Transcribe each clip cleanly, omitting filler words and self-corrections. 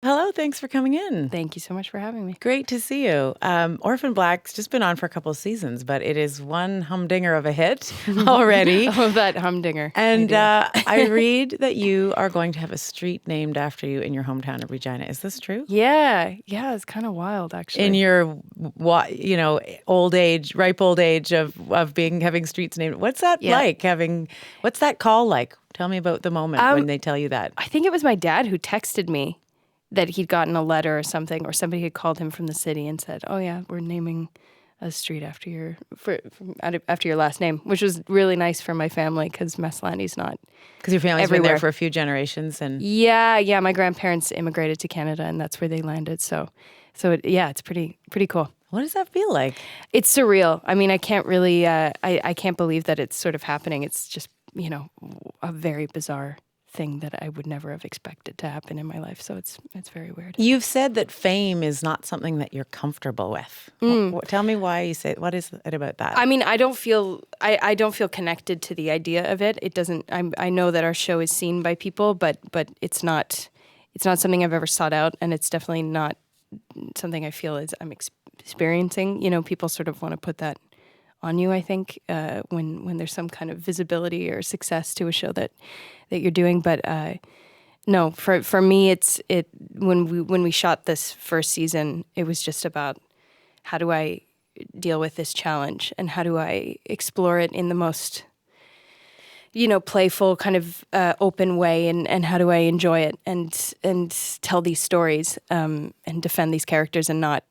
Hello, thanks for coming in. Thank you so much for having me. Great to see you. Orphan Black's just been on for a couple of seasons, but it is one humdinger of a hit already. Oh, that humdinger. And I read that you are going to have a street named after you in your hometown of Regina. Is this true? Yeah, it's kind of wild, actually. In your, old age, ripe old age of having streets named. What's that like? What's that call like? Tell me about the moment when they tell you that. I think it was my dad who texted me that he'd gotten a letter or something, or somebody had called him from the city and said, "Oh yeah, we're naming a street after your last name," which was really nice for my family because Maslany's not. Because your family's everywhere. Been there for a few generations, and yeah, my grandparents immigrated to Canada, and that's where they landed. So it's pretty cool. What does that feel like? It's surreal. I mean, I can't really, I can't believe that it's sort of happening. It's just, a very bizarre thing that I would never have expected to happen in my life. So it's very weird. You've said that fame is not something that you're comfortable with. Tell me why you say. What is it about that? I mean, I don't feel connected to the idea of it. It doesn't. I know that our show is seen by people, but it's not something I've ever sought out, and it's definitely not something I feel is I'm experiencing. People sort of want to put that on you, I think, when there's some kind of visibility or success to a show that you're doing. But no, for me, when we shot this first season, it was just about how do I deal with this challenge and how do I explore it in the most playful kind of open way, and how do I enjoy it and tell these stories and defend these characters, and not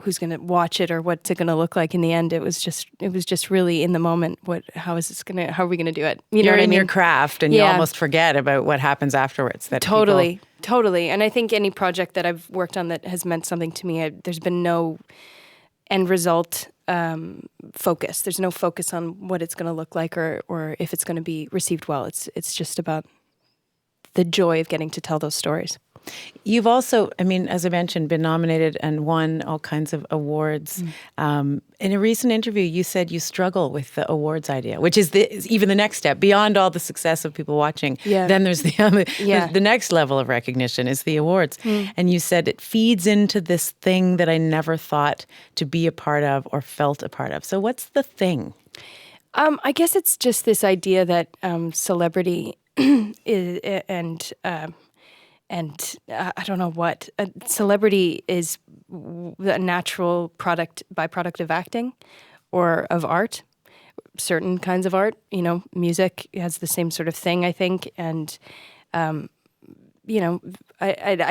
who's going to watch it or what's it going to look like in the end. It was just really in the moment. How are we going to do it? You're in your craft, and you almost forget about what happens afterwards. Totally. And I think any project that I've worked on that has meant something to me, there's been no end result focus. There's no focus on what it's going to look like or if it's going to be received well. It's just about the joy of getting to tell those stories. You've also, as I mentioned, been nominated and won all kinds of awards. In a recent interview, you said you struggle with the awards idea, which is even the next step. Beyond all the success of people watching, then there's the next level of recognition is the awards. And you said it feeds into this thing that I never thought to be a part of or felt a part of. So what's the thing? I guess it's just this idea that celebrity is, and I don't know what. Celebrity is a natural byproduct of acting or of art, certain kinds of art. Music has the same sort of thing, I think. And, I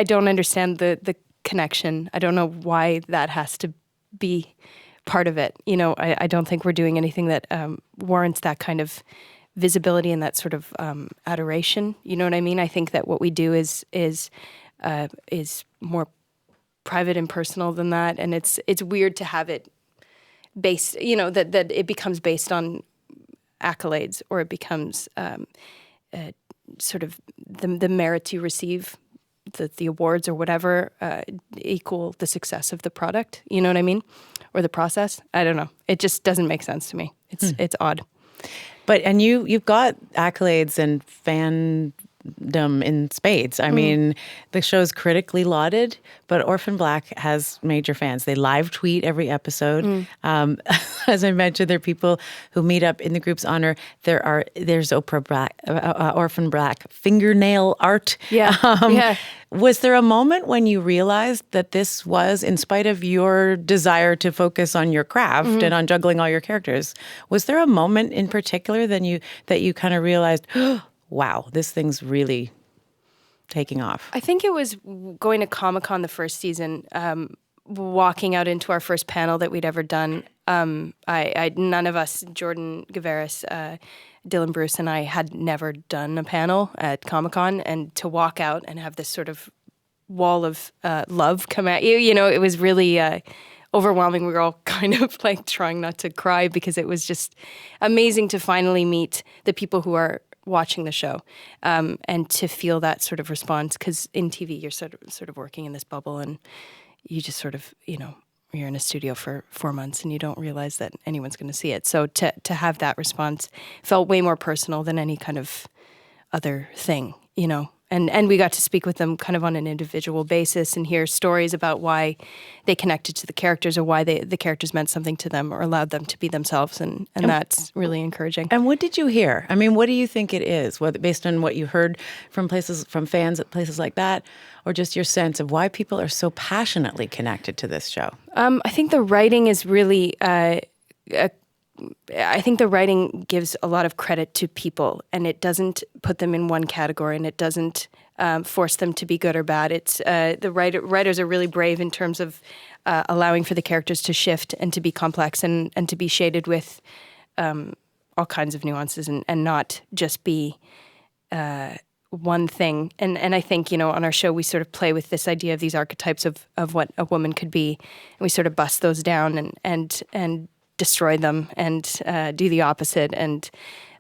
don't understand the connection. I don't know why that has to be part of it. I don't think we're doing anything that warrants that kind of visibility and that sort of adoration. You know what I mean? I think that what we do is more private and personal than that, and it's weird to have it based. That it becomes based on accolades, or it becomes sort of the merit you receive, the awards or whatever equal the success of the product. You know what I mean? Or the process. I don't know. It just doesn't make sense to me. It's odd. But you've got accolades and fandom in spades. I mean, the show's critically lauded, but Orphan Black has major fans. They live tweet every episode. As I mentioned, there are people who meet up in the group's honor. There's Orphan Black fingernail art. Yeah. Was there a moment when you realized that this was, in spite of your desire to focus on your craft and on juggling all your characters, was there a moment in particular that you kind of realized, wow, this thing's really taking off? I think it was going to Comic-Con the first season, walking out into our first panel that we'd ever done. None of us, Jordan Gavaris, Dylan Bruce, and I had never done a panel at Comic-Con, and to walk out and have this sort of wall of love come at you, it was really overwhelming. We were all kind of like trying not to cry because it was just amazing to finally meet the people who are watching the show, and to feel that sort of response. Because in TV, you're sort of working in this bubble, and you just sort of, you're in a studio for 4 months and you don't realize that anyone's going to see it. So to have that response felt way more personal than any kind of other thing, And we got to speak with them kind of on an individual basis and hear stories about why they connected to the characters or why the characters meant something to them or allowed them to be themselves. And that's really encouraging. And what did you hear? I mean, what do you think it is? Whether based on what you heard from fans at places like that, or just your sense of why people are so passionately connected to this show? I think the writing is really... I think the writing gives a lot of credit to people, and it doesn't put them in one category, and it doesn't force them to be good or bad. It's the writers are really brave in terms of allowing for the characters to shift and to be complex and to be shaded with all kinds of nuances and not just be one thing. And I think, on our show, we sort of play with this idea of these archetypes of what a woman could be, and we sort of bust those down and destroy them and do the opposite. And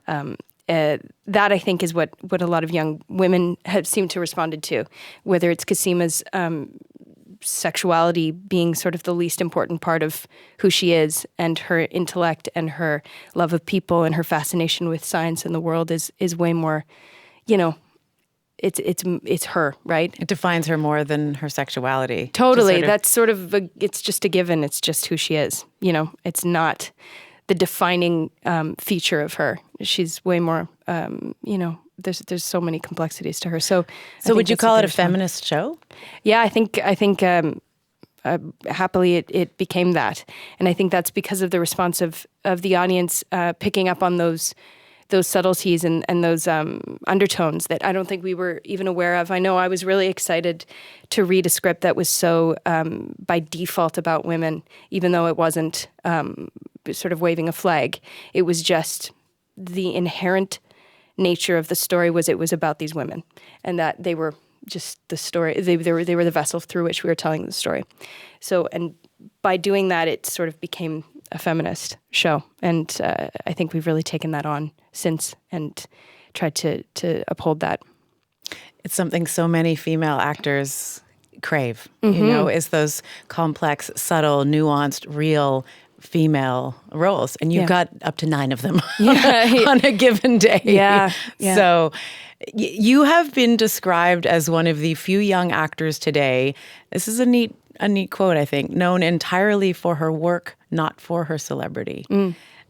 that, I think, is what a lot of young women have seemed to responded to, whether it's Casima's sexuality being sort of the least important part of who she is, and her intellect and her love of people and her fascination with science and the world is way more, it's her, right? It defines her more than her sexuality. Totally. That's sort of it's just a given. It's just who she is. It's not the defining feature of her. She's way more, there's so many complexities to her. So would you call it a feminist show? Yeah, I think happily it became that. And I think that's because of the response of the audience picking up on those subtleties and those undertones that I don't think we were even aware of. I know I was really excited to read a script that was so by default about women, even though it wasn't sort of waving a flag. It was just the inherent nature of the story it was about these women, and that they were just the story. They were the vessel through which we were telling the story. So, and by doing that, it sort of became a feminist show, and I think we've really taken that on since and tried to uphold that. It's something so many female actors crave, is those complex, subtle, nuanced, real female roles. And you've got up to 9 of them on a given day. Yeah. So you have been described as one of the few young actors today. This is a neat quote, I think, known entirely for her work, not for her celebrity.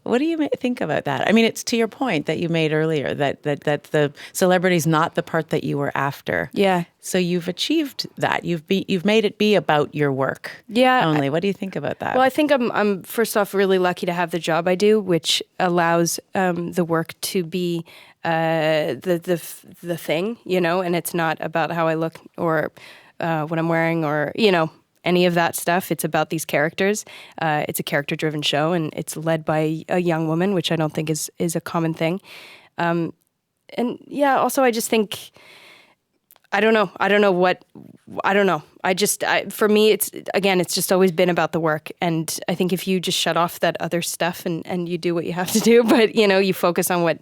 What do you think about that? I mean, it's to your point that you made earlier that the celebrity's not the part that you were after. Yeah. So you've achieved that. You've made it be about your work. Yeah. Only. What do you think about that? Well, I think I'm first off really lucky to have the job I do, which allows the work to be the thing, and it's not about how I look or what I'm wearing or any of that stuff. It's about these characters. It's a character-driven show, and it's led by a young woman, which I don't think is a common thing. And yeah, also I just think, I don't know. For me, it's just always been about the work. And I think if you just shut off that other stuff and you do what you have to do, but you focus on what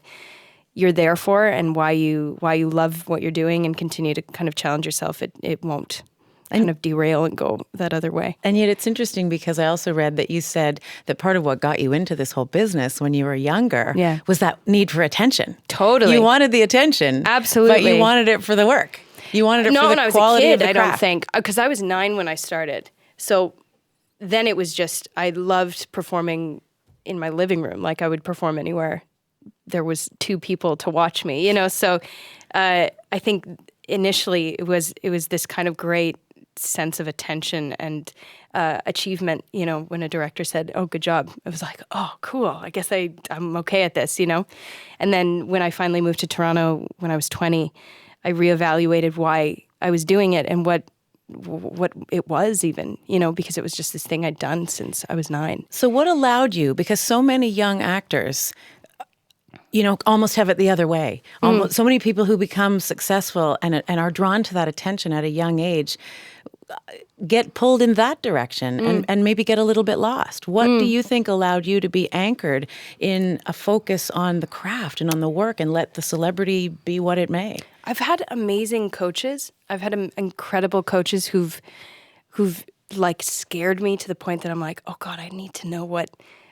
you're there for and why you love what you're doing and continue to kind of challenge yourself, it won't kind of derail and go that other way. And yet it's interesting because I also read that you said that part of what got you into this whole business when you were younger was that need for attention. Totally. You wanted the attention. Absolutely. But you wanted it for the work. You wanted it for the quality of the craft. No, when I was a kid, I don't think. Because I was 9 when I started. So then it was just, I loved performing in my living room. Like I would perform anywhere there was 2 people to watch me, So I think initially it was this kind of great sense of attention and achievement, when a director said, "Oh, good job." I was like, "Oh, cool. I guess I'm okay at this," And then when I finally moved to Toronto when I was 20, I reevaluated why I was doing it and what it was even, because it was just this thing I'd done since I was 9. So what allowed you, because so many young actors almost have it the other way. So many people who become successful and are drawn to that attention at a young age get pulled in that direction and maybe get a little bit lost. What do you think allowed you to be anchored in a focus on the craft and on the work and let the celebrity be what it may? I've had amazing coaches. I've had incredible coaches who've like scared me to the point that I'm like, oh God, I need to know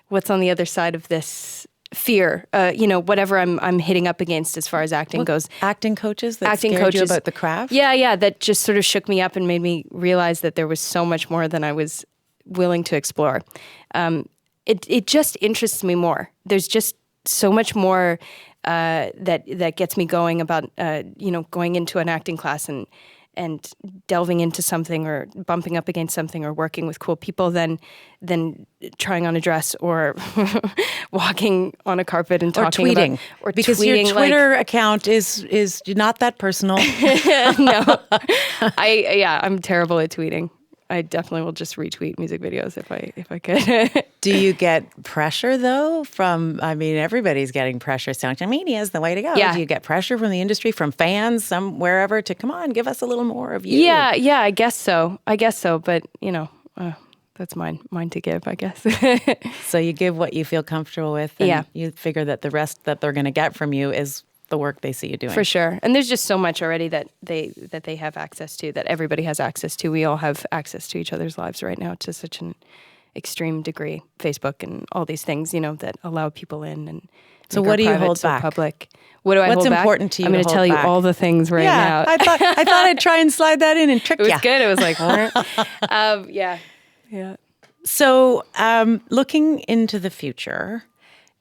what's on the other side of this fear, whatever I'm hitting up against as far as acting goes. Acting coaches that scared you about the craft? Yeah, that just sort of shook me up and made me realize that there was so much more than I was willing to explore. It just interests me more. There's just so much more that gets me going about going into an acting class and delving into something or bumping up against something or working with cool people than trying on a dress or walking on a carpet and talking tweeting. Or because tweeting, your Twitter account is not that personal. No, I'm terrible at tweeting. I definitely will just retweet music videos if I could. Do you get pressure though everybody's getting pressure. Social media is the way to go. Yeah. Do you get pressure from the industry, from fans, wherever to come on, give us a little more of you? Yeah, I guess so. But that's mine to give, I guess. So you give what you feel comfortable with, and you figure that the rest that they're going to get from you is the work they see you doing. For sure. And there's just so much already that they have access to, that everybody has access to. We all have access to each other's lives right now to such an extreme degree. Facebook and all these things, that allow people in. And so what do you hold back? Public. What do I hold back? What's important to you? I'm going to tell you all the things right now. I thought I'd try and slide that in and trick you. It was good. It was like, yeah. So looking into the future,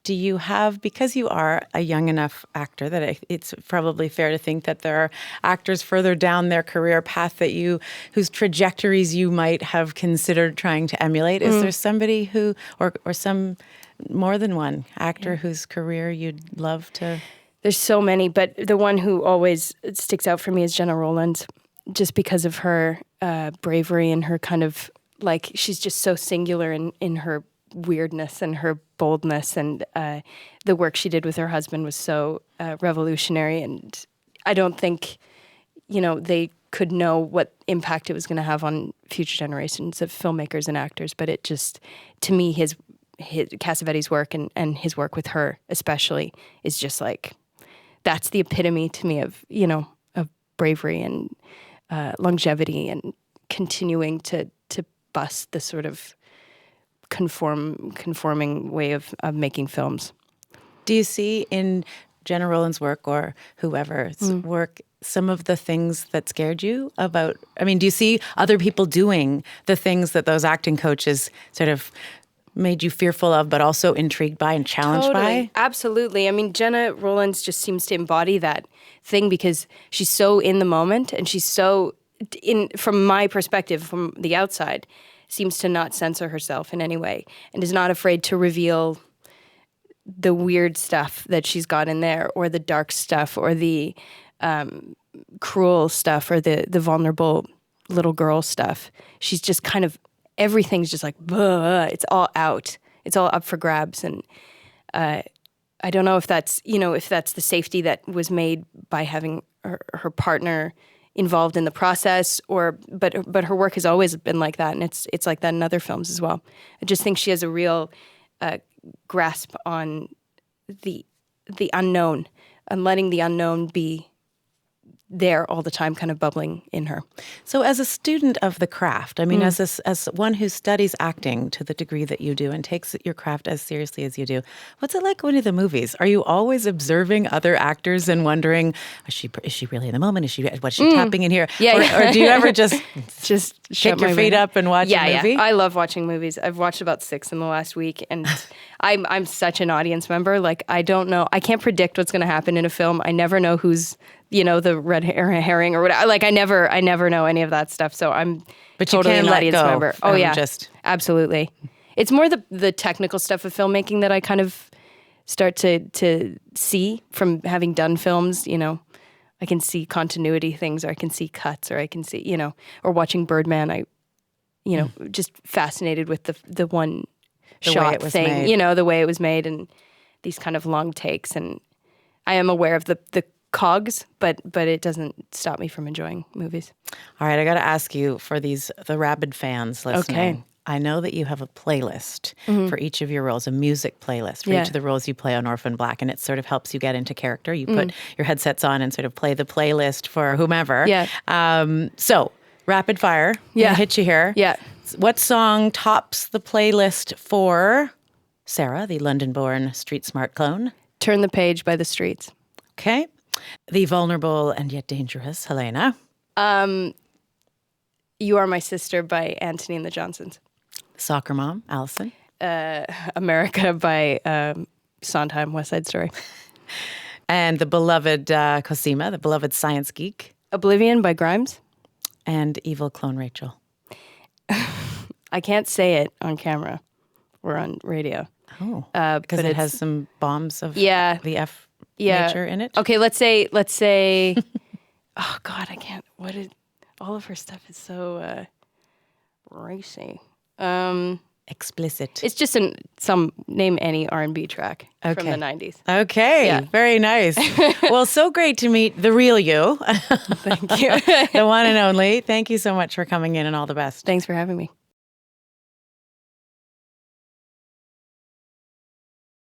do you have, because you are a young enough actor that it's probably fair to think that there are actors further down their career path whose trajectories you might have considered trying to emulate? Is there somebody who, or some more than one actor whose career you'd love to? There's so many, but the one who always sticks out for me is Jenna Rowlands, just because of her bravery and her kind of, she's just so singular in her weirdness and her boldness, and the work she did with her husband was so revolutionary, and I don't think they could know what impact it was going to have on future generations of filmmakers and actors, but it just, to me, his Cassavetes' work and his work with her especially is just that's the epitome to me of of bravery and longevity and continuing to bust the sort of conforming way of making films. Do you see in Jenna Rowlands' work or whoever's work some of the things that scared you about? Do you see other people doing the things that those acting coaches sort of made you fearful of, but also intrigued by and challenged by? Absolutely. Jenna Rowlands just seems to embody that thing because she's so in the moment, and she's so, from my perspective, from the outside, seems to not censor herself in any way and is not afraid to reveal the weird stuff that she's got in there, or the dark stuff, or the cruel stuff, or the vulnerable little girl stuff. She's just kind of, everything's just it's all out. It's all up for grabs. And I don't know if that's, if that's the safety that was made by having her partner involved in the process, but her work has always been like that, and it's like that in other films as well. I just think she has a real grasp on the unknown, and letting the unknown be there all the time, kind of bubbling in her. So as a student of the craft, as one who studies acting to the degree that you do and takes your craft as seriously as you do, what's it like going to the movies? Are you always observing other actors and wondering, is she really in the moment? What's she tapping in here? Or do you ever just kick your feet up and watch a movie? Yeah, I love watching movies. I've watched about 6 in the last week, and I'm such an audience member. I don't know. I can't predict what's going to happen in a film. I never know who's the red herring or whatever. I never know any of that stuff. So I'm totally an audience member. Oh yeah, absolutely. It's more the technical stuff of filmmaking that I kind of start to see from having done films. I can see continuity things, or I can see cuts, or I can see, or watching Birdman. Just fascinated with the one shot thing, made. The way it was made, and these kind of long takes. And I am aware of the cogs, but it doesn't stop me from enjoying movies. All right, I got to ask you, for the rabid fans listening. Okay. I know that you have a playlist for each of your roles, a music playlist for each of the roles you play on Orphan Black, and it sort of helps you get into character. You put your headsets on and sort of play the playlist for whomever. Yeah. So, rapid fire. Yeah. I'll hit you here. Yeah. What song tops the playlist for Sarah, the London-born street-smart clone. Turn the Page by the Streets. Okay. The vulnerable and yet dangerous Helena. You Are My Sister by Anthony and the Johnsons. Soccer mom, Allison. America by Sondheim, West Side Story. And the beloved Cosima, the beloved science geek. Oblivion by Grimes. And evil clone Rachel. I can't say it on camera or on radio. Oh, because it has some bombs of the F nature in it? Okay, let's say, oh God, I can't, all of her stuff is so racy. Explicit. It's just name any R&B track from the 90s. Okay, very nice. Well, so great to meet the real you. Thank you. The one and only. Thank you so much for coming in, and all the best. Thanks for having me.